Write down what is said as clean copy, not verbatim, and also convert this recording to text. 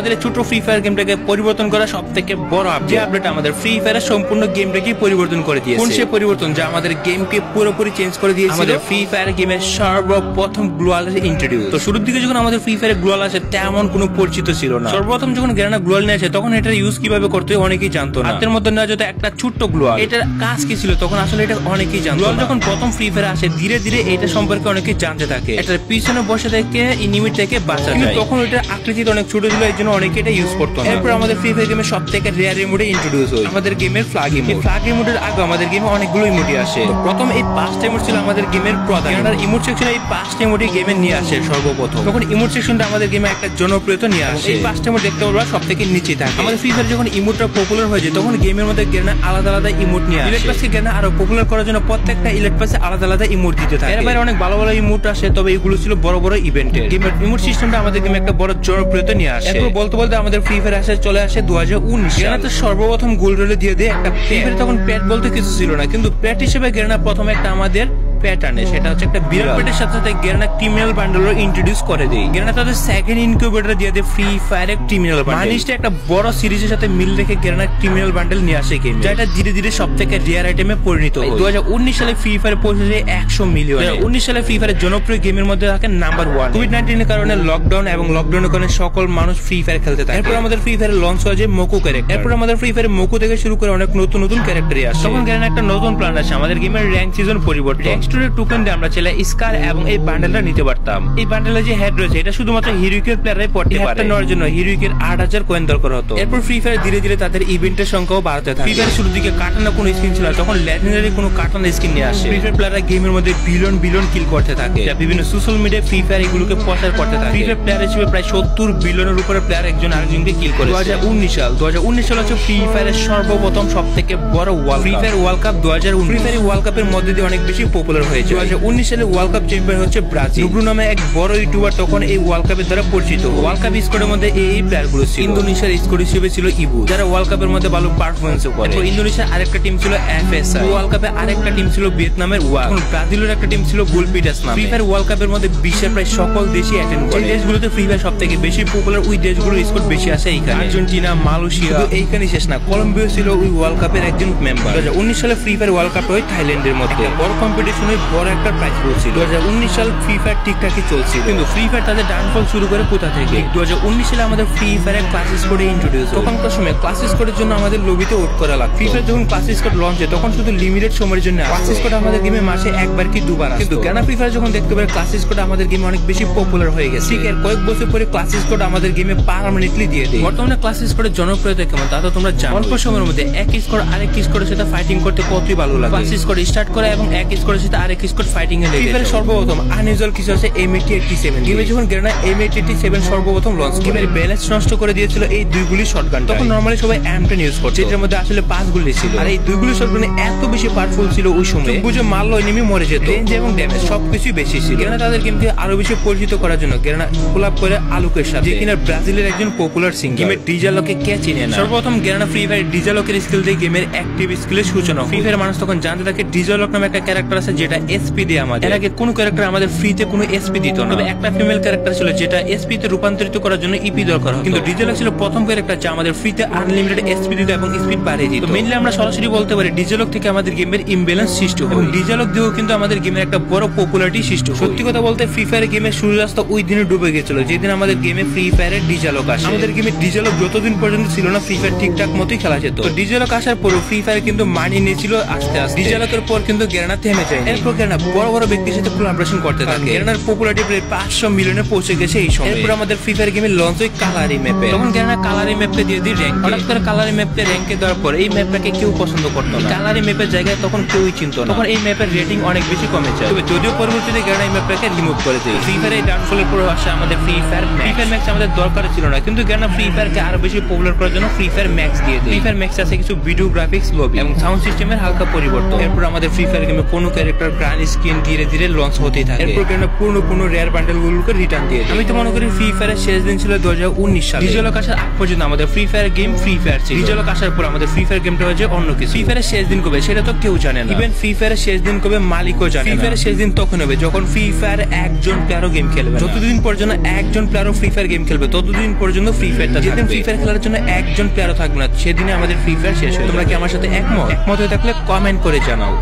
আমাদের ছোট free fire গেমটাকে পরিবর্তন করা সবথেকে বড় আপডেট আমাদের ফ্রি ফায়ারের সম্পূর্ণ গেমটাকে পরিবর্তন করে দিয়েছে। কোন সে পরিবর্তন যা আমাদের গেমকে পুরোপুরি চেঞ্জ করে দিয়েছে? আমাদের ফ্রি ফায়ার গেমের সর্বপ্রথম গ্লোয়াল ইন্ট্রোডিউস। তো শুরুর দিকে যখন আমাদের ফ্রি ফায়ারে গ্লোয়াল আসে তেমন কোনো পরিচিত ছিল না। সর্বপ্রথম যখন গ্রেনা গ্লোয়াল নিয়ে আসে তখন এটার ইউজ কিভাবে করতে অনেকেই জানতো না। হাতের মধ্যে নেওয়া যেত একটা ছোট্ট গ্লোয়াল, এটার কাজ কি ছিল তখন আসলে এটা অনেকেই জানতো না। যখন প্রথম ফ্রি ফায়ারে আসে ধীরে ধীরে এটা সম্পর্কে অনেকেই জানতে থাকে। এটার পিছনে বসে থেকে এনিমি থেকে বাঁচা যায়, তখন এটার আকৃতিটা অনেক ছোট ছিল, এই জন্য অনেকে এটা ইউজ করতো না। এরপর আমাদের ফ্রি ফায়ার গেমের সবথেকে রেয়ার ইমোটে ইন্ট্রোডিউস হয় আমাদের গেমের ফ্ল্যাগ ইমোট। ফ্ল্যাগ ইমোটের আগে আমাদের গেমে অনেকগুলো ইমোটি আসে। প্রথম এই 5টা ইমোট ছিল আমাদের গেমের প্রধান। ইমোট সেকশন এই 5টা ইমোটি গেমে নিয়ে আসে সর্বপ্রথম। তখন ইমোট সেকশনটা আমাদের গেমে একটা জনপ্রিয়তা নিয়ে আসে। এই 5টা ইমোট দেখতে পারবা সবথেকে নিচে থাকে। আমাদের ফ্রি ফায়ার যখন ইমোটটা পপুলার হয়ে যায় তখন গেমের মধ্যে গেনা আলাদা আলাদা ইমোট নিয়ে আসে। ইলেট পাসকে গেনা আরো পপুলার করার জন্য প্রত্যেকটা ইলেট পাসে আলাদা আলাদা ইমোট দিতে থাকে। এর বাইরে অনেক ভালো ভালো ইমোট আসে, তবে এগুলো ছিল বড় বড় ইভেন্টের। গেমের ইমোট সিস্টেমটা আমাদের গেমে একটা বড় জনপ্রিয়তা নিয়ে আসে। এরপর বলতে বলতে আমাদের ফ্রি ফায়ার আসে চলে আসে 2019 সালে। গেনা সর্বপ্রথম গোল্ড রোলে দিয়ে দেয় একটা পেট। তখন পেট বলতে কিছু ছিল না, কিন্তু পেট হিসেবে গেনা প্রথম একটা আমাদের প্যাটার্নে সেটা হচ্ছে একটা বিরাট পেটের সাথে সাথে গেনা ক্রিমিনাল বান্ডেলও ইন্ট্রোডিউস করে দেয়। গেনা তাদের সেকেন্ড ইনকিউবেটর দিয়ে দেয় ফ্রি ফায়ারের ক্রিমিনাল বান্ডেল। মানিসটা একটা বড় সিরিজের সাথে মিল রেখে গেনা ক্রিমিনাল বান্ডেল নিয়ে আসে গেম, যেটা ধীরে ধীরে সবথেকে রেয়ার আইটেমে পরিণত হয়। 2019 সালে ফ্রি ফায়ার পৌঁছে যায় 100 মিলিয়ন। 2019 সালে ফ্রি ফায়ারের জনপ্রিয় গেমের মধ্যে থাকে নাম্বার 1। কোভিড-19 এর কারণে লকডাউন এবং লকডাউনের কারণে সকল মানুষ ফ্রি ফায়ার খেলতে থাকে। এরপর আমাদের ফ্রি ফায়ারে লঞ্চ হয়ে যায় মোকো ক্যারেক্টার। এরপর আমাদের ফ্রি ফায়ারে মোকো থেকে শুরু করে অনেক নতুন নতুন ক্যারেক্টারই আসে। তখন গেনা একটা নতুন প্ল্যান আসে, আমাদের গেমের র্যাঙ্ক সিজন পরিবর্তন। র্যাঙ্ক স্টোরের টোকেন দিয়ে আমরা চাইলে স্কার এবং এই বান্ডেলটা নিতে পারতাম। এই বান্ডেলে যে হেড রয়েছে এটা শুধুমাত্র হিরোইকের প্লেয়াররাই পড়তে পারে। এটা নেওয়ার জন্য হিরোইকের 8000 কয়েন দরকার হতো। এরপর ফ্রি ফায়ার ধীরে ধীরে তাদের ইভেন্টের সংখ্যাও বাড়তে থাকে। ফ্রি ফায়ার শুরুর দিকে কাটানো কোনো স্কিন ছিল না, তখন লেজেন্ডারি কোনো কাটানো স্কিন নিয়ে আসে। ফ্রি ফায়ার প্লেয়াররা গেমের মধ্যে বিলিয়ন বিলিয়ন কিল করতে থাকে, যা বিভিন্ন সোশ্যাল মিডিয়ায় ফ্রি ফায়ার এগুলোকে প্রচার করতে থাকে। ফ্রি ফায়ার প্লেয়ার হিসেবে প্রায় 70 বিলিয়নের উপরে প্লেয়ার একজন আরেকজনকে কিল করে। 2019 সাল হচ্ছে ফ্রি ফায়ারের সর্বপ্রথম সবথেকে বড় free fire world cup 2019। Free fire world কাপের মধ্যে দিয়ে অনেক বেশি পপুলার হয়েছে। 2019 সালে ওয়ার্ল্ড কাপ চ্যাম্পিয়ন হচ্ছে ব্রাজিল। নুব্রু নামে এক বড় ইউটিউবার তখন এই ওয়ার্ল্ড কাপের দ্বারা পরিচিত। ওয়ার্ল্ড কাপ স্কোয়াডের মধ্যে এই প্লেয়ারগুলো ছিল। ইন্দোনেশিয়ার স্কোয়াড হিসেবে ছিল ইবু, যারা ওয়ার্ল্ড কাপের মধ্যে ভালো পারফরম্যান্স করে। ইন্দোনেশিয়ার আরেকটা টিম ছিল এফএসআই। ওয়ার্ল্ড কাপে আরেকটা টিম ছিল ভিয়েতনামের ওয়া। ব্রাজিলের একটা টিম ছিল গোলপিটাস নামে। ফ্রি ফায়ার ওয়ার্ল্ড কাপের মধ্যে বিশ্বের প্রায় সকল দেশই অ্যাটেন্ড করে। এই দেশগুলোতে ফ্রি ফায়ার সবথেকে বেশি পপুলার, ওই দেশগুলোর স্কোয়াড বেশি আছে এইখানে। আর্জেন্টিনা, মালয়েশিয়া, এইখানে শেষ না, কলম্বিয়া ছিল ওই ওয়ার্ল্ড কাপের একজন মেম্বার। 2019 সালে ফ্রি ফায়ার ওয়ার্ল্ড কাপ হয় থাইল্যান্ডের মধ্যে। বড় কম্পিটিশনে বড় একটা প্রাইজ ছিল। 2019 সাল ফ্রি ফায়ার ঠিকঠাকই চলছিল, কিন্তু ফ্রি ফায়ার তাদের ডাউনফল শুরু করে কোথা থেকে? 2019 সালে আমাদের ফ্রি ফায়ারের ক্লাসিস কোডে ইন্ট্রোডিউস। তখনকার সময় ক্লাসিস কোডের জন্য আমাদের লবিতে ওয়েট করা লাগতো। ফ্রি ফায়ার যখন ক্লাসিস কোড লঞ্চ হয় তখন শুধু লিমিটেড সময়ের জন্য ক্লাসিস কোড আমাদের গেমে মাসে একবার কি দুবার আসতো। কিন্তু গেনা ফ্রি ফায়ার যখন দেখতে পারে ক্লাসিস কোড আমাদের গেমে অনেক বেশি পপুলার হয়ে গেছে, ঠিক এর কয়েক বছর পরে ক্লাসিস কোড আমাদের গেমে পার্মানেন্টলি দিয়ে দেয়। বর্তমানে ক্লাসিস কোডের জনপ্রিয়তা কেমন তা তো তোমরা জানো। অল্প সময়ের মধ্যে এক স্কোর আরেক স্কোরের সাথে ফাইটিং করতে কতই ভালো লাগে। ক্লাসিস কোড স্টার্ট করে এবং এক স্কোরের সাথে আরেক স্কোর ফাইটিং এ লেগে যায়। সর্বপ্রথম আনইউজুয়াল কিছু আছে M8087 গেমে। যখন গেনা M8087 সর্বপ্রথম লঞ্চ, গেমের ব্যালেন্স নষ্ট করে দিয়েছিল এই দুই গুলি শটগান। তখন নরমালি সবাই M10 ইউজ করত, যেটার মধ্যে আসলে 5 গুলি ছিল। আর এই দুই গুলি শটগান এত বেশি পাওয়ারফুল ছিল ওই সময়, বুঝে মারলো এনিমি মরে যেত। রেঞ্জ এবং ড্যামেজ সবকিছুই বেশি ছিল। গেনা তাদের গেমকে আরো বেশি পরিচিত করার জন্য গেনা কোলাব করে আলুকের সাথে, যে কিনা ব্রাজিলের একজন পপুলার সিঙ্গার। গেমের ডিজালকে কে চিনে না? সর্বপ্রথম গেনা ফ্রি ফায়ার ডিজালকের স্কিল দিয়ে গেমের অ্যাক্টিভ স্কিলের সূচনা। ফ্রি ফায়ার মানুষ তখন জানতে থাকে ডিজালক নামে একটা ক্যারেক্টার আছে যেটা এসপি দিয়ে আমাদের। এর আগে কোনো ক্যারেক্টার আমাদের ফ্রিতে কোনো এসপি দিত না, তবে একটা ফিমেল ক্যারেক্টার ছিল যেটা এসপি তে রূপান্তরিত করার জন্য ইপি দরকার হয়। কিন্তু ডিজালক ছিল প্রথম ক্যারেক্টার যা আমাদের ফ্রিতে আনলিমিটেড এসপি দিত এবং স্পিড বাড়িয়ে দিত। মেইনলি আমরা সরাসরি বলতে পারি ডিজালক থেকে আমাদের গেমের ইমব্যালেন্স সৃষ্টি হয় এবং ডিজালক দিয়েও কিন্তু আমাদের গেমের একটা বড় পপুলারিটি সৃষ্টি হয়। সত্যি কথা বলতে ফ্রি ফায়ার গেমের সূর্যাস্ত ওই দিনে ডুবে গেছিল যেদিন আমাদের গেমে ফ্রি ফায়ারের ডিজালক আসে। আমাদের গেমে ডিজালক যতদিন পর্যন্ত ছিল না ফ্রি ফায়ার ঠিকঠাক মতোই খেলা যেত। তো ডিজালক আসার পরও ফ্রি ফায়ার কিন্তু মানিয়ে নিয়েছিল আস্তে আস্তে। ডিজালকের পর কিন্তু গেনা থেমে যায়। এরপর গেনা বড় বড় ব্যক্তির সাথে কোলাবোরেশন করতে থাকে। গেনার পপুলারিটি প্রায় 500 মিলিয়নে পৌঁছে গেছে এই সময়। এরপর আমাদের ফ্রি ফায়ার গেমে লঞ্চ হয় কালারি ম্যাপে। তখন গেনা কালারি ম্যাপে দিয়ে দিই র্যাঙ্ক। হঠাৎ করে কালারি ম্যাপে র্যাঙ্কে দেওয়ার পর এই ম্যাপটাকে কেউ পছন্দ করতো না। কালারি ম্যাপের জায়গায় তখন কেউই চিনত না। তখন এই ম্যাপের রেটিং অনেক বেশি কমে যায়। তবে যদিও পরবর্তীতে গেনা এই ম্যাপটাকে রিমুভ করে দেয়। ফ্রি ফায়ার এই ডাউনফলের পর আসে আমাদের ফ্রি ফায়ার ম্যাক্স। আমাদের দরকার ছিল না, কিন্তু গেনা ফ্রি ফায়ারকে আরো বেশি পপুলার করার জন্য ফ্রি ফায়ার ম্যাক্স দিয়ে দেয়। ফ্রি ফায়ার ম্যাক্স আছে কিছু ভিডিও গ্রাফিক্স, লবি এবং সাউন্ড সিস্টেমের হালকা পরিবর্তন। এরপর আমাদের ফ্রি ফায়ার গেমে কোনো ক্যারেক্টার ক্যারেক্টার গ্রান স্কিন ধীরে ধীরে লঞ্চ হতেই থাকে। এরপর কেন পুরনো রেয়ার বান্ডেল গুলোকে রিটার্ন দিয়ে দেয়। আমি তো মনে করি ফ্রি ফায়ারের শেষ দিন ছিল 2019 সালে। ডিজিলক আসার আগ পর্যন্ত আমাদের free fire game free fire ছিল। ডিজিলক আসার পর আমাদের ফ্রি ফায়ার গেমটা হয়েছে অন্য কিছু। ফ্রি ফায়ারের শেষ দিন কবে সেটা তো কেউ জানে না। ইভেন ফ্রি ফায়ারের শেষ দিন কবে মালিকও জানে না। ফ্রি ফায়ারের শেষ দিন তখন হবে যখন ফ্রি ফায়ার একজন প্লেয়ারও গেম খেলবে। যতদিন পর্যন্ত একজন প্লেয়ারও ফ্রি ফায়ার গেম খেলবে ততদিন পর্যন্ত ফ্রি ফায়ারটা থাকবে। যেদিন ফ্রি ফায়ার খেলার জন্য একজন প্লেয়ারও থাকবে না সেদিনে আমাদের ফ্রি ফায়ার শেষ হবে। তোমরা কি আমার সাথে একমত হয়ে থাকলে কমেন্ট করে জানাও।